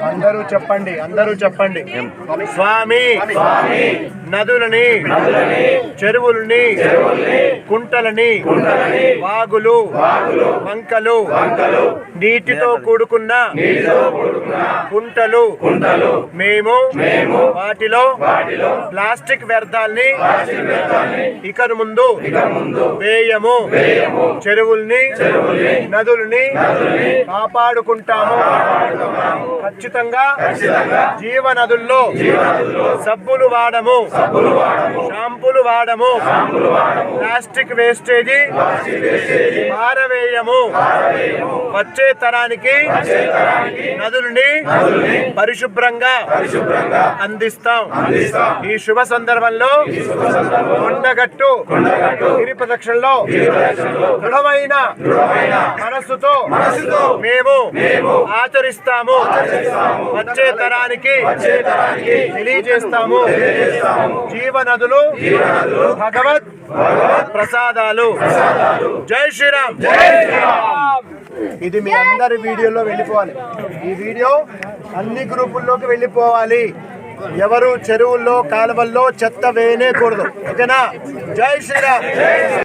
అందరూ చెప్పండి స్వామి నదులని చెరువులని కుంటలని వాగులు వంకలు నీటితో కూడుకున్న కుంటలు మేము వాటిలో ప్లాస్టిక్ వ్యర్థాల్ని ఇక ముందు వేయము చెరువుల్ని నదుల్ని కాపాడుకుంటాము ఖచ్చితంగా జీవనదుల్లో సబ్బులు వాడము షాంపూలు వాడము ప్లాస్టిక్ వేస్టేజీ పారవేయము వచ్చే తరానికి నదుల్ని పరిశుభ్రంగా అందిస్తాం ఈ శుభ సందర్భంలో కొండగట్టు గిరి ప్రదక్షిణలో దృఢమైన మనస్సుతో మేము ఆచరిస్తాము వచ్చే తరానికి తెలియజేస్తాము జీవనదులు భగవత్ ప్రసాదాలు జై శ్రీరామ్ ఇది మీ అందరి వీడియోలో వెళ్ళిపోవాలి ఈ వీడియో అన్ని గ్రూపుల్లోకి వెళ్ళిపోవాలి ఎవరు చెరువుల్లో కాలువల్లో చెత్త వేయనేకూడదు ఓకేనా జై శ్రీరామ్